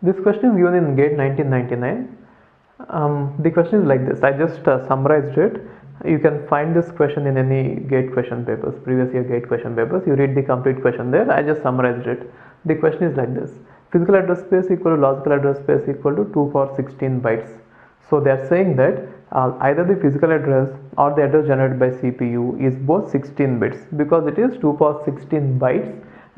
This question is given in GATE 1999. The question is like this. I just summarized it. You can find this question in any GATE question papers, previous year GATE question papers. You read the complete question there. I just summarized it. The question is like this. Physical address space equal to logical address space equal to 2 power 16 bytes. So they are saying that either the physical address or the address generated by CPU is both 16 bits because it is 2 power 16 bytes.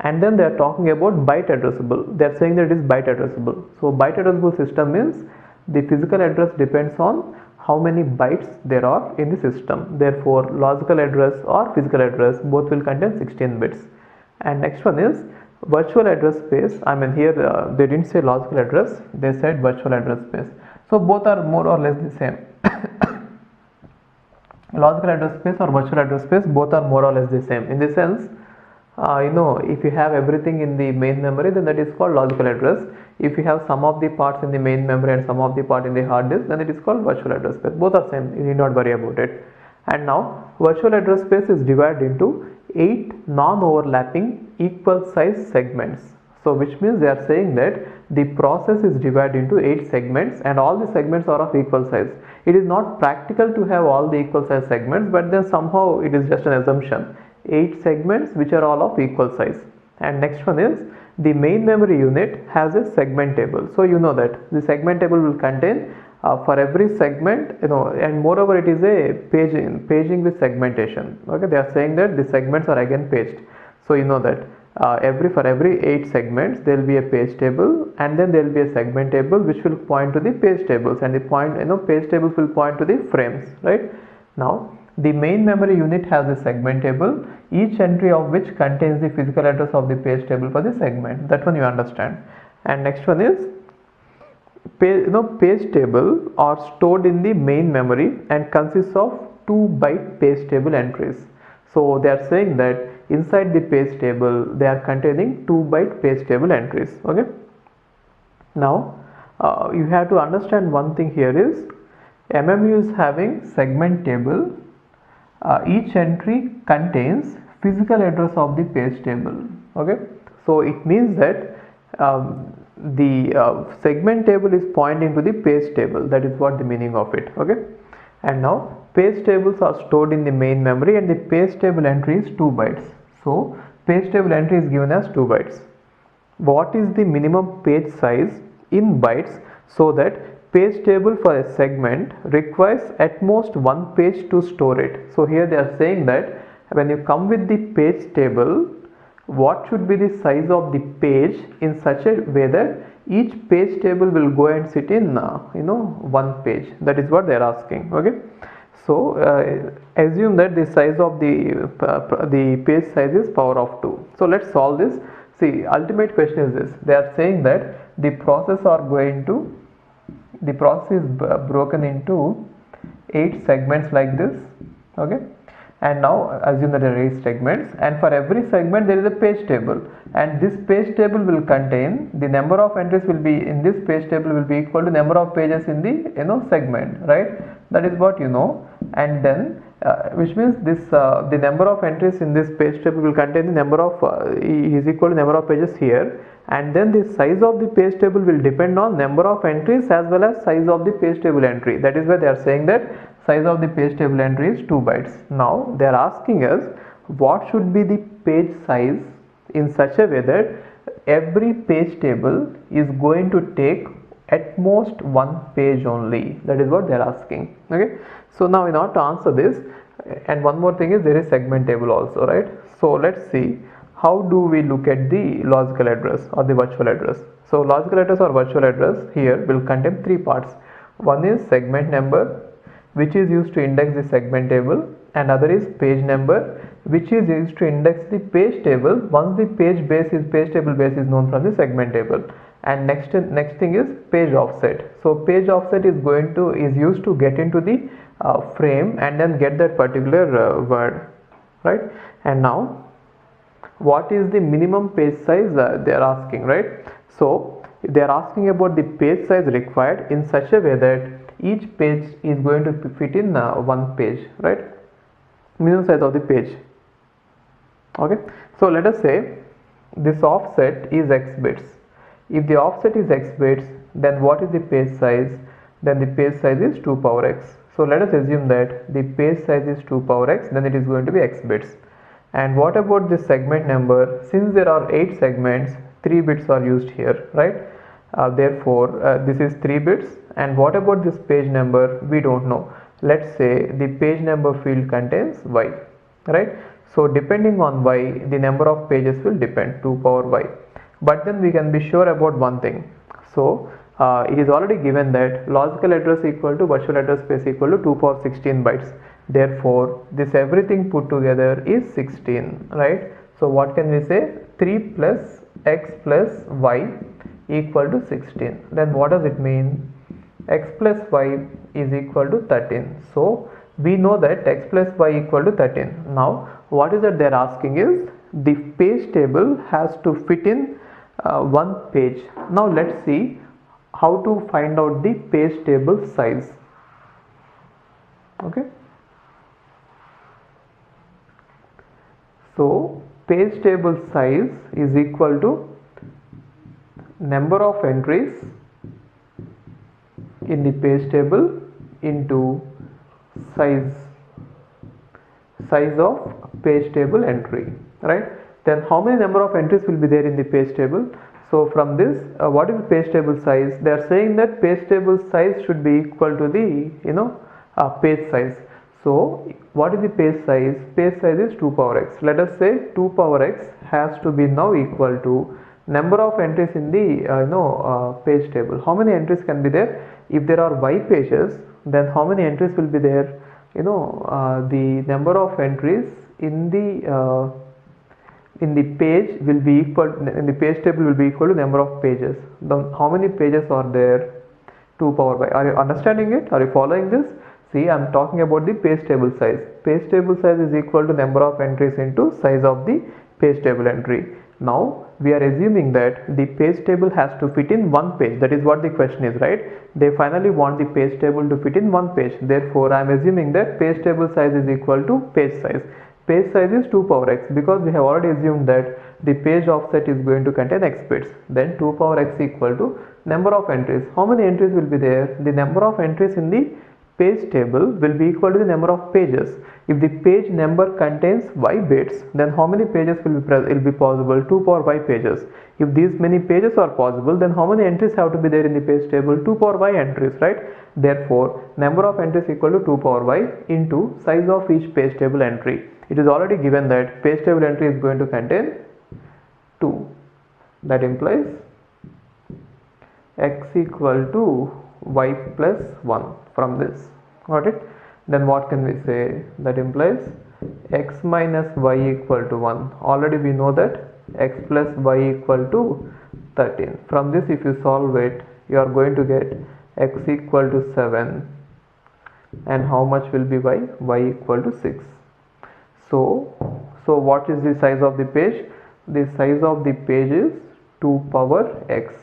And then they are talking about byte addressable. They are saying that it is byte addressable. So byte addressable system means the physical address depends on how many bytes there are in the system. Therefore, logical address or physical address both will contain 16 bits. And next one is virtual address space. I mean here they didn't say logical address, they said virtual address space. So both are more or less the same. Logical address space or virtual address space, both are more or less the same in the sense, if you have everything in the main memory, then that is called logical address. If you have some of the parts in the main memory and some of the part in the hard disk, then it is called virtual address space. Both are same, you need not worry about it. And now virtual address space is divided into 8 non-overlapping equal size segments. So which means they are saying that the process is divided into 8 segments and all the segments are of equal size. It is not practical to have all the equal size segments, but then somehow it is just an assumption. 8 segments which are all of equal size. And next one is the main memory unit has a segment table. So you know that the segment table will contain for every segment, and moreover it is a paging with segmentation. Okay, they are saying that the segments are again paged. So you know that for every 8 segments there will be a page table, and then there will be a segment table which will point to the page tables, and the page tables will point to the frames, right? Now the main memory unit has a segment table, each entry of which contains the physical address of the page table for the segment. That one you understand. And next one is page table are stored in the main memory and consists of 2 byte page table entries. So they are saying that inside the page table they are containing 2 byte page table entries. Okay. Now you have to understand one thing here is MMU is having segment table. Each entry contains physical address of the page table. Okay, so it means that the segment table is pointing to the page table. That is what the meaning of it. Okay, and now page tables are stored in the main memory and the page table entry is 2 bytes. So page table entry is given as 2 bytes. What is the minimum page size in bytes so that page table for a segment requires at most 1 page to store it? So here they are saying that when you come with the page table, what should be the size of the page in such a way that each page table will go and sit in 1 page. That is what they are asking. Okay, so assume that the size of the page size is power of 2. So let's solve this. See, ultimate question is this. They are saying that the process is broken into 8 segments like this. Okay, and now assume that there are 8 segments, and for every segment there is a page table, and this page table will contain the number of entries will be in this page table will be equal to number of pages in the segment, right? That is what you know. And then which means this the number of entries in this page table will contain the number of is equal to number of pages here, and then the size of the page table will depend on number of entries as well as size of the page table entry. That is why they are saying that size of the page table entry is 2 bytes. Now they are asking us what should be the page size in such a way that every page table is going to take at most 1 page only. That is what they are asking. Okay, so now in order to answer this, and one more thing is there is segment table also, right? So let's see how do we look at the logical address or the virtual address. So logical address or virtual address here will contain 3 parts. One is segment number, which is used to index the segment table, and other is page number, which is used to index the page table once the page table base is known from the segment table. And next thing is page offset. So page offset is used to get into the frame and then get that particular word, right? And now what is the minimum page size they are asking, right? So they are asking about the page size required in such a way that each page is going to fit in 1 page, right? Minimum size of the page. Okay, so let us say this offset is x bits. If the offset is x bits, then what is the page size? Then the page size is 2 power x. So let us assume that the page size is 2 power x, then it is going to be x bits. And what about the segment number? Since there are 8 segments, 3 bits are used here, right? Therefore, this is 3 bits. And what about this page number? We don't know. Let's say the page number field contains y, right? So depending on y, the number of pages will depend 2 power y. But then we can be sure about one thing. So it is already given that logical address equal to virtual address space equal to 2 power 16 bytes. Therefore, this everything put together is 16, right? So what can we say? 3 plus x plus y equal to 16. Then what does it mean? X plus y is equal to 13. So we know that x plus y equal to 13. Now what is that they are asking is the page table has to fit in one page. Now let's see how to find out the page table size. Okay. So page table size is equal to number of entries in the page table into size of page table entry, right? Then how many number of entries will be there in the page table? So from this, what is the page table size? They are saying that page table size should be equal to the page size. So what is the page size? Page size is 2 power x. Let us say 2 power x has to be now equal to number of entries in the page table. How many entries can be there? If there are y pages, then how many entries will be there? The number of entries in the page will be equal, in the page table will be equal to number of pages. Then how many pages are there? 2 power y. Are you understanding it? Are you following this? See, I am talking about the page table size. Page table size is equal to number of entries into size of the page table entry. Now we are assuming that the page table has to fit in one page. That is what the question is, right? They finally want the page table to fit in one page. Therefore, I am assuming that page table size is equal to page size. Page size is 2 power x because we have already assumed that the page offset is going to contain x bits. Then 2 power x equal to number of entries. How many entries will be there? The number of entries in the page table will be equal to the number of pages. If the page number contains y bits, then how many pages will be possible? 2 power y pages. If these many pages are possible, then how many entries have to be there in the page table? 2 power y entries, right? Therefore, number of entries equal to 2 power y into size of each page table entry. It is already given that page table entry is going to contain 2. That implies x equal to y plus 1 from this. Got it? Then what can we say? That implies x minus y equal to 1. Already we know that x plus y equal to 13. From this, if you solve it, you are going to get x equal to 7. And how much will be y? Y equal to 6. So what is the size of the page? The size of the page is 2 power x,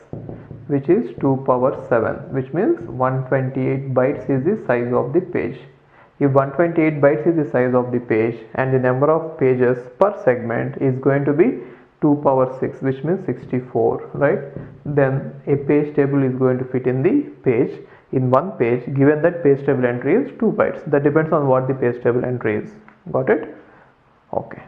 which is 2 power 7, which means 128 bytes is the size of the page. If 128 bytes is the size of the page and the number of pages per segment is going to be 2 power 6, which means 64, right? Then a page table is going to fit in the page, in one page, given that page table entry is 2 bytes. That depends on what the page table entry is. Got it? Okay.